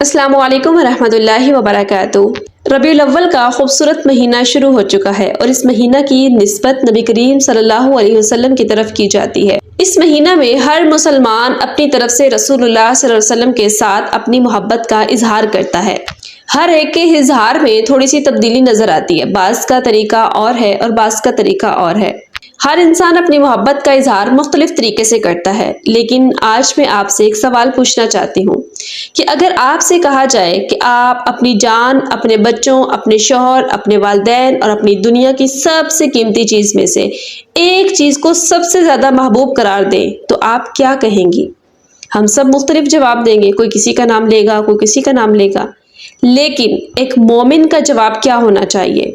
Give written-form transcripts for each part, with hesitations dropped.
السلام علیکم ورحمۃ اللہ وبرکاتہ۔ ربیع الاول کا خوبصورت مہینہ شروع ہو چکا ہے اور اس مہینہ کی نسبت نبی کریم صلی اللہ علیہ وسلم کی طرف کی جاتی ہے۔ اس مہینہ میں ہر مسلمان اپنی طرف سے رسول اللہ صلی اللہ علیہ وسلم کے ساتھ اپنی محبت کا اظہار کرتا ہے۔ ہر ایک کے اظہار میں تھوڑی سی تبدیلی نظر آتی ہے، بعض کا طریقہ اور ہے اور بعض کا طریقہ اور ہے۔ ہر انسان اپنی محبت کا اظہار مختلف طریقے سے کرتا ہے، لیکن آج میں آپ سے ایک سوال پوچھنا چاہتی ہوں کہ اگر آپ سے کہا جائے کہ آپ اپنی جان، اپنے بچوں، اپنے شوہر، اپنے والدین اور اپنی دنیا کی سب سے قیمتی چیز میں سے ایک چیز کو سب سے زیادہ محبوب قرار دیں تو آپ کیا کہیں گی؟ ہم سب مختلف جواب دیں گے، کوئی کسی کا نام لے گا، کوئی کسی کا نام لے گا، لیکن ایک مومن کا جواب کیا ہونا چاہیے؟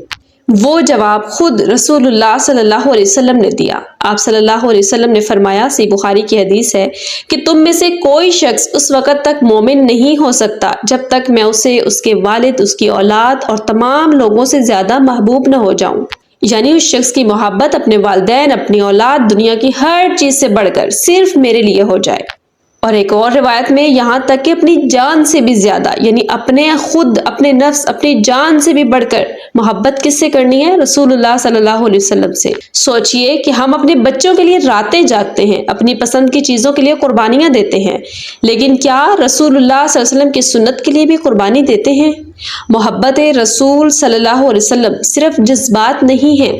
وہ جواب خود رسول اللہ صلی اللہ علیہ وسلم نے دیا۔ آپ صلی اللہ علیہ وسلم نے فرمایا، صحیح بخاری کی حدیث ہے کہ تم میں سے کوئی شخص اس وقت تک مومن نہیں ہو سکتا جب تک میں اسے، اس کے والد، اس کی اولاد اور تمام لوگوں سے زیادہ محبوب نہ ہو جاؤں۔ یعنی اس شخص کی محبت اپنے والدین، اپنی اولاد، دنیا کی ہر چیز سے بڑھ کر صرف میرے لیے ہو جائے۔ اور ایک اور روایت میں یہاں تک کہ اپنی جان سے بھی زیادہ، یعنی اپنے خود، اپنے نفس، اپنی جان سے بھی بڑھ کر محبت کس سے کرنی ہے؟ رسول اللہ صلی اللہ علیہ وسلم سے۔ سوچئے کہ ہم اپنے بچوں کے لیے راتیں جاگتے ہیں، اپنی پسند کی چیزوں کے لیے قربانیاں دیتے ہیں، لیکن کیا رسول اللہ صلی اللہ علیہ وسلم کی سنت کے لیے بھی قربانی دیتے ہیں؟ محبت رسول صلی اللہ علیہ وسلم صرف جذبات نہیں ہے۔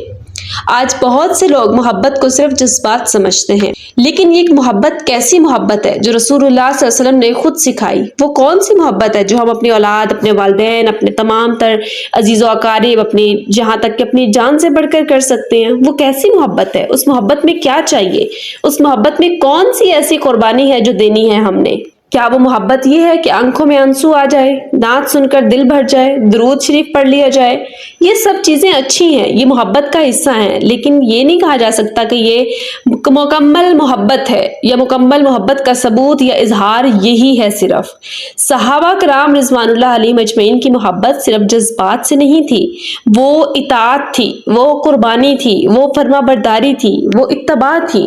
آج بہت سے لوگ محبت کو صرف جذبات سمجھتے ہیں، لیکن یہ ایک محبت کیسی محبت ہے جو رسول اللہ صلی اللہ علیہ وسلم نے خود سکھائی؟ وہ کون سی محبت ہے جو ہم اپنی اولاد، اپنے والدین، اپنے تمام تر عزیز و اقارب، اپنی جہاں تک کہ اپنی جان سے بڑھ کر سکتے ہیں؟ وہ کیسی محبت ہے؟ اس محبت میں کیا چاہیے؟ اس محبت میں کون سی ایسی قربانی ہے جو دینی ہے ہم نے؟ کیا وہ محبت یہ ہے کہ آنکھوں میں آنسو آ جائے، نعت سن کر دل بھر جائے، درود شریف پڑھ لیا جائے؟ یہ سب چیزیں اچھی ہیں، یہ محبت کا حصہ ہیں، لیکن یہ نہیں کہا جا سکتا کہ یہ مکمل محبت ہے یا مکمل محبت کا ثبوت یا اظہار یہی ہے صرف۔ صحابہ کرام رضوان اللہ علیہم اجمعین کی محبت صرف جذبات سے نہیں تھی، وہ اطاعت تھی، وہ قربانی تھی، وہ فرما برداری تھی، وہ اتباع تھی۔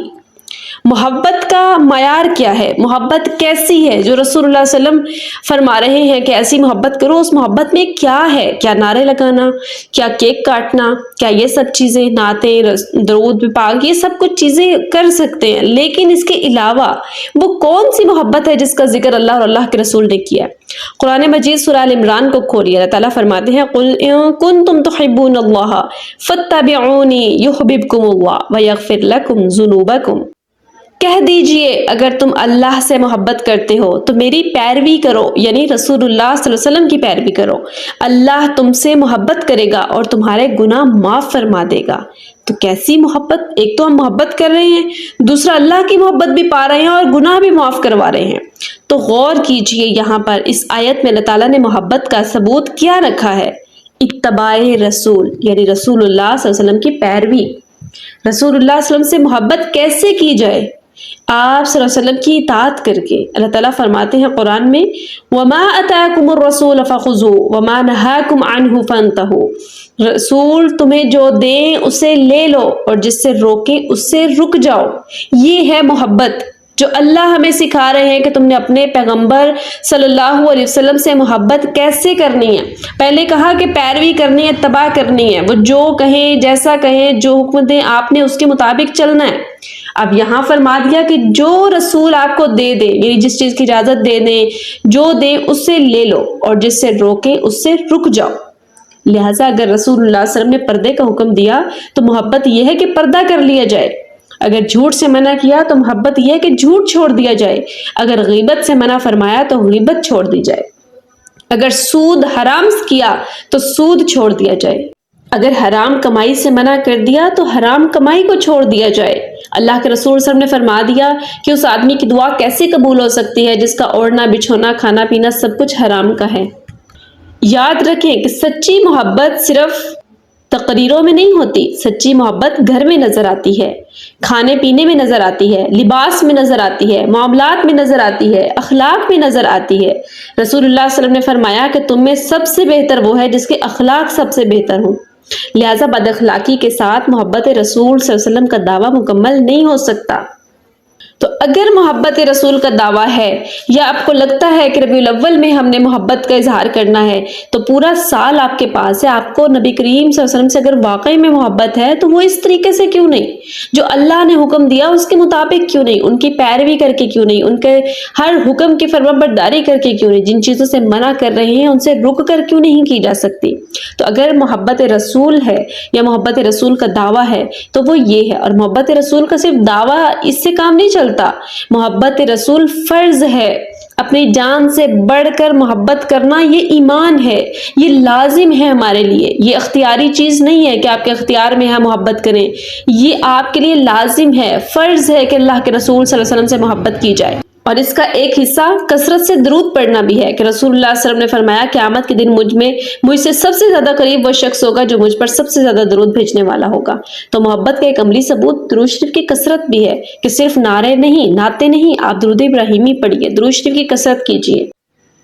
محبت کا معیار کیا ہے؟ محبت کیسی ہے جو رسول اللہ صلی اللہ علیہ وسلم فرما رہے ہیں کہ ایسی محبت کرو؟ اس محبت میں کیا ہے؟ کیا نعرے لگانا؟ کیا کیک کاٹنا؟ کیا یہ سب چیزیں، نعتیں، درود پاک، یہ سب کچھ چیزیں کر سکتے ہیں، لیکن اس کے علاوہ وہ کون سی محبت ہے جس کا ذکر اللہ اور اللہ کے رسول نے کیا؟ قرآن مجید سورہ ال عمران کو کھولیے، اللہ تعالیٰ فرماتے ہیں قُلْ إِن كُنتُمْ تُحِبُّونَ اللَّهَ فَاتَّبِعُونِي يُحْبِبْكُمُ اللَّهُ وَيَغْفِرْ لَكُمْ ذُنُوبَكُمْ۔ کہہ دیجئے اگر تم اللہ سے محبت کرتے ہو تو میری پیروی کرو، یعنی رسول اللہ صلی اللہ علیہ وسلم کی پیروی کرو، اللہ تم سے محبت کرے گا اور تمہارے گناہ معاف فرما دے گا۔ تو کیسی محبت؟ ایک تو ہم محبت کر رہے ہیں، دوسرا اللہ کی محبت بھی پا رہے ہیں اور گناہ بھی معاف کروا رہے ہیں۔ تو غور کیجئے، یہاں پر اس آیت میں اللہ تعالیٰ نے محبت کا ثبوت کیا رکھا ہے؟ اتباع رسول، یعنی رسول اللہ صلی اللہ علیہ وسلم کی پیروی۔ رسول اللہ صلی اللہ علیہ وسلم سے محبت کیسے کی جائے؟ آپ صلی اللہ علیہ وسلم کی اطاعت کر کے۔ اللہ تعالیٰ فرماتے ہیں قرآن میں وَمَا أَتَاكُمُ الرَّسُولُ فَخُذُوهُ وَمَا نَهَاكُمْ عَنْهُ فَانْتَهُوا۔ رسول تمہیں جو دیں اسے لے لو اور جس سے روکیں اس سے رک جاؤ۔ یہ ہے محبت جو اللہ ہمیں سکھا رہے ہیں کہ تم نے اپنے پیغمبر صلی اللہ علیہ وسلم سے محبت کیسے کرنی ہے۔ پہلے کہا کہ پیروی کرنی ہے، اتباع کرنی ہے، وہ جو کہیں، جیسا کہیں، جو حکم دیں آپ نے اس کے مطابق چلنا ہے۔ اب یہاں فرما دیا کہ جو رسول آپ کو دے دیں، یعنی جس چیز کی اجازت دے دیں، جو دیں اس سے لے لو اور جس سے روکیں اس سے رک جاؤ۔ لہٰذا اگر رسول اللہ صلی اللہ علیہ وسلم نے پردے کا حکم دیا تو محبت یہ ہے کہ پردہ کر لیا جائے۔ اگر جھوٹ سے منع کیا تو محبت یہ ہے کہ جھوٹ چھوڑ دیا جائے۔ اگر غیبت سے منع فرمایا تو غیبت چھوڑ دی جائے۔ اگر سود حرام کیا تو سود چھوڑ دیا جائے۔ اگر حرام کمائی سے منع کر دیا تو حرام کمائی کو چھوڑ دیا جائے۔ اللہ کے رسول صلی اللہ علیہ وسلم نے فرما دیا کہ اس آدمی کی دعا کیسے قبول ہو سکتی ہے جس کا اوڑھنا، بچھونا، کھانا پینا سب کچھ حرام کا ہے۔ یاد رکھیں کہ سچی محبت صرف تقریروں میں نہیں ہوتی، سچی محبت گھر میں نظر آتی ہے، کھانے پینے میں نظر آتی ہے، لباس میں نظر آتی ہے، معاملات میں نظر آتی ہے، اخلاق میں نظر آتی ہے۔ رسول اللہ صلی اللہ علیہ وسلم نے فرمایا کہ تم میں سب سے بہتر وہ ہے جس کے اخلاق سب سے بہتر ہوں۔ لہٰذا بد اخلاقی کے ساتھ محبت رسول صلی اللہ علیہ وسلم کا دعویٰ مکمل نہیں ہو سکتا۔ تو اگر محبت رسول کا دعویٰ ہے یا آپ کو لگتا ہے کہ ربیع الاول میں ہم نے محبت کا اظہار کرنا ہے تو پورا سال آپ کے پاس ہے، آپ کو نبی کریم صلی اللہ علیہ وسلم سے اگر واقعی میں محبت ہے تو وہ اس طریقے سے کیوں نہیں، جو اللہ نے حکم دیا اس کے مطابق کیوں نہیں، ان کی پیروی کر کے کیوں نہیں، ان کے ہر حکم کی فرما برداری کر کے کیوں نہیں، جن چیزوں سے منع کر رہے ہیں ان سے رک کر کیوں نہیں کی جا سکتی۔ تو اگر محبت رسول ہے یا محبت رسول کا دعویٰ ہے تو وہ یہ ہے، اور محبت رسول کا صرف دعویٰ اس سے کام نہیں چلتا، محبت رسول فرض ہے، اپنی جان سے بڑھ کر محبت کرنا یہ ایمان ہے، یہ لازم ہے ہمارے لیے، یہ اختیاری چیز نہیں ہے کہ آپ کے اختیار میں ہے محبت کریں، یہ آپ کے لیے لازم ہے، فرض ہے کہ اللہ کے رسول صلی اللہ علیہ وسلم سے محبت کی جائے۔ اور اس کا ایک حصہ کثرت سے درود پڑھنا بھی ہے کہ رسول اللہ صلی اللہ علیہ وسلم نے فرمایا قیامت کے دن مجھ سے سب سے زیادہ قریب وہ شخص ہوگا جو مجھ پر سب سے زیادہ درود بھیجنے والا ہوگا۔ تو محبت کا ایک عملی ثبوت درود شریف کی کثرت بھی ہے کہ صرف نعرے نہیں، نعتیں نہیں، آپ درود ابراہیمی پڑھیے، درود شریف کی کثرت کیجیے۔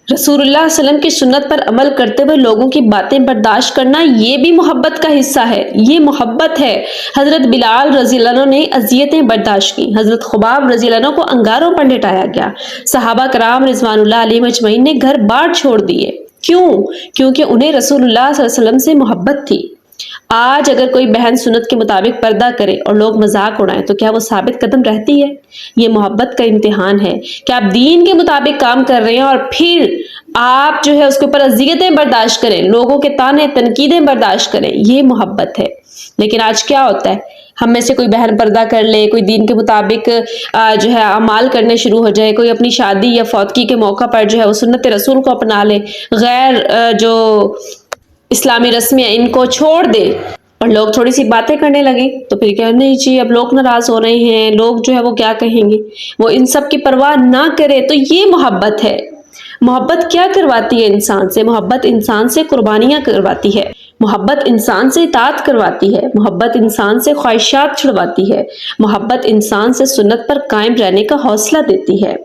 رسول اللہ صلی اللہ علیہ وسلم کی سنت پر عمل کرتے ہوئے لوگوں کی باتیں برداشت کرنا یہ بھی محبت کا حصہ ہے، یہ محبت ہے۔ حضرت بلال رضی اللہ عنہ نے اذیتیں برداشت کی، حضرت خباب رضی اللہ عنہ کو انگاروں پر لٹایا گیا، صحابہ کرام رضوان اللہ علیہم اجمعین نے گھر بار چھوڑ دیے، کیوں؟ کیونکہ انہیں رسول اللہ صلی اللہ علیہ وسلم سے محبت تھی۔ آج اگر کوئی بہن سنت کے مطابق پردہ کرے اور لوگ مذاق اڑائیں تو کیا وہ ثابت قدم رہتی ہے؟ یہ محبت کا امتحان ہے کہ آپ دین کے مطابق کام کر رہے ہیں اور پھر آپ جو ہے اس کے اوپر اذیتیں برداشت کریں، لوگوں کے طعنے تنقیدیں برداشت کریں، یہ محبت ہے۔ لیکن آج کیا ہوتا ہے، ہم میں سے کوئی بہن پردہ کر لے، کوئی دین کے مطابق جو ہے اعمال کرنے شروع ہو جائے، کوئی اپنی شادی یا فوتگی کے موقع پر جو ہے وہ سنت رسول کو اپنا لے، غیر جو اسلامی رسمیں ان کو چھوڑ دے اور لوگ تھوڑی سی باتیں کرنے لگے تو پھر کہہ نہیں جی اب لوگ ناراض ہو رہے ہیں، لوگ جو ہے وہ کیا کہیں گے، وہ ان سب کی پرواہ نہ کرے، تو یہ محبت ہے۔ محبت کیا کرواتی ہے انسان سے؟ محبت انسان سے قربانیاں کرواتی ہے، محبت انسان سے اطاعت کرواتی ہے، محبت انسان سے خواہشات چھڑواتی ہے، محبت انسان سے سنت پر قائم رہنے کا حوصلہ دیتی ہے۔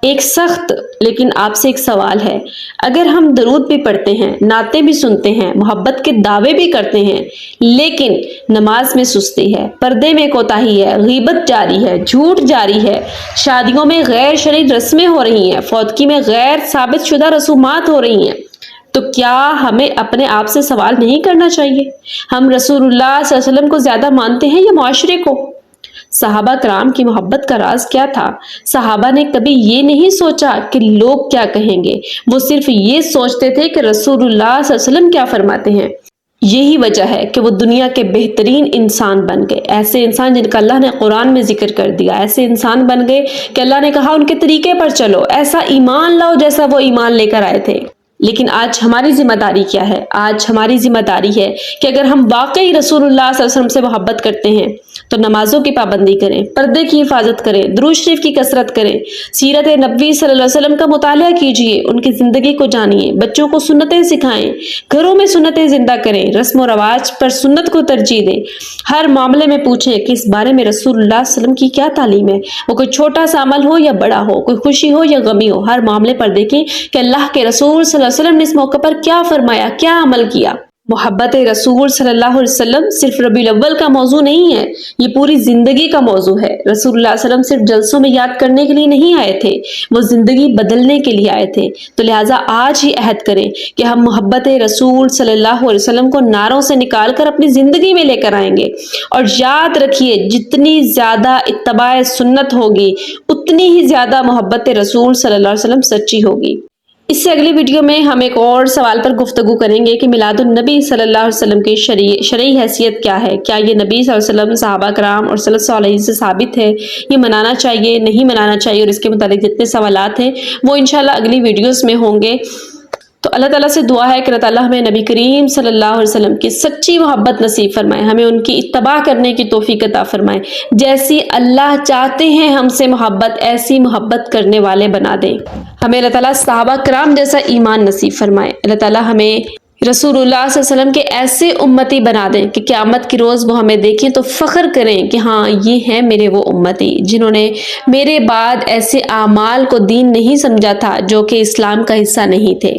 ایک سخت لیکن آپ سے ایک سوال ہے، اگر ہم درود بھی پڑھتے ہیں، نعتیں بھی سنتے ہیں، محبت کے دعوے بھی کرتے ہیں، لیکن نماز میں سستی ہے، پردے میں کوتاہی ہے، غیبت جاری ہے، جھوٹ جاری ہے، شادیوں میں غیر شرعی رسمیں ہو رہی ہیں، فوتگی میں غیر ثابت شدہ رسومات ہو رہی ہیں، تو کیا ہمیں اپنے آپ سے سوال نہیں کرنا چاہیے؟ ہم رسول اللہ صلی اللہ علیہ وسلم کو زیادہ مانتے ہیں یا معاشرے کو؟ صحابہ کرام کی محبت کا راز کیا تھا؟ صحابہ نے کبھی یہ نہیں سوچا کہ لوگ کیا کہیں گے، وہ صرف یہ سوچتے تھے کہ رسول اللہ صلی اللہ علیہ وسلم کیا فرماتے ہیں۔ یہی وجہ ہے کہ وہ دنیا کے بہترین انسان بن گئے، ایسے انسان جن کا اللہ نے قرآن میں ذکر کر دیا، ایسے انسان بن گئے کہ اللہ نے کہا ان کے طریقے پر چلو، ایسا ایمان لاؤ جیسا وہ ایمان لے کر آئے تھے۔ لیکن آج ہماری ذمہ داری کیا ہے؟ آج ہماری ذمہ داری ہے کہ اگر ہم واقعی رسول اللہ صلی اللہ علیہ وسلم سے محبت کرتے ہیں تو نمازوں کی پابندی کریں، پردے کی حفاظت کریں، درود شریف کی کثرت کریں، سیرت نبوی صلی اللہ علیہ وسلم کا مطالعہ کیجیے، ان کی زندگی کو جانیے، بچوں کو سنتیں سکھائیں، گھروں میں سنتیں زندہ کریں، رسم و رواج پر سنت کو ترجیح دیں، ہر معاملے میں پوچھیں کہ اس بارے میں رسول اللہ صلی اللہ علیہ وسلم کی کیا تعلیم ہے، وہ کوئی چھوٹا سا عمل ہو یا بڑا ہو، کوئی خوشی ہو یا غمی ہو، ہر معاملے پر دیکھیں کہ اللہ کے رسول صلی اللہ علیہ وسلم نے اس موقع پر کیا فرمایا، کیا عمل کیا۔ محبت رسول صلی اللہ علیہ وسلم صرف ربیع الاول کا موضوع نہیں ہے، یہ پوری زندگی کا موضوع ہے۔ رسول اللہ صلی اللہ علیہ وسلم صرف جلسوں میں یاد کرنے کے لیے نہیں آئے تھے، وہ زندگی بدلنے کے لیے آئے تھے۔ تو لہٰذا آج ہی عہد کریں کہ ہم محبت رسول صلی اللہ علیہ وسلم کو نعروں سے نکال کر اپنی زندگی میں لے کر آئیں گے، اور یاد رکھیے جتنی زیادہ اتباع سنت ہوگی اتنی ہی زیادہ محبت رسول صلی اللہ علیہ وسلم سچی ہوگی۔ اس سے اگلی ویڈیو میں ہم ایک اور سوال پر گفتگو کریں گے کہ میلاد النبی صلی اللہ علیہ وسلم کی شرعی حیثیت کیا ہے، کیا یہ نبی صلی اللہ علیہ وسلم، صحابہ کرام اور صلی اللہ علیہ سے ثابت ہے، یہ منانا چاہیے نہیں منانا چاہیے، اور اس کے متعلق جتنے سوالات ہیں وہ انشاءاللہ اگلی ویڈیوز میں ہوں گے۔ تو اللہ تعالیٰ سے دعا ہے کہ اللہ تعالیٰ ہمیں نبی کریم صلی اللہ علیہ وسلم کی سچی محبت نصیب فرمائے، ہمیں ان کی اتباع کرنے کی توفیق عطا فرمائے، جیسی اللہ چاہتے ہیں ہم سے محبت ایسی محبت کرنے والے بنا دیں، ہمیں اللہ تعالیٰ صحابہ کرام جیسا ایمان نصیب فرمائے، اللہ تعالیٰ ہمیں رسول اللہ صلی اللہ علیہ وسلم کے ایسے امتی بنا دیں کہ قیامت کی روز وہ ہمیں دیکھیں تو فخر کریں کہ ہاں یہ ہیں میرے وہ امتی جنہوں نے میرے بعد ایسے اعمال کو دین نہیں سمجھا تھا جو کہ اسلام کا حصہ نہیں تھے۔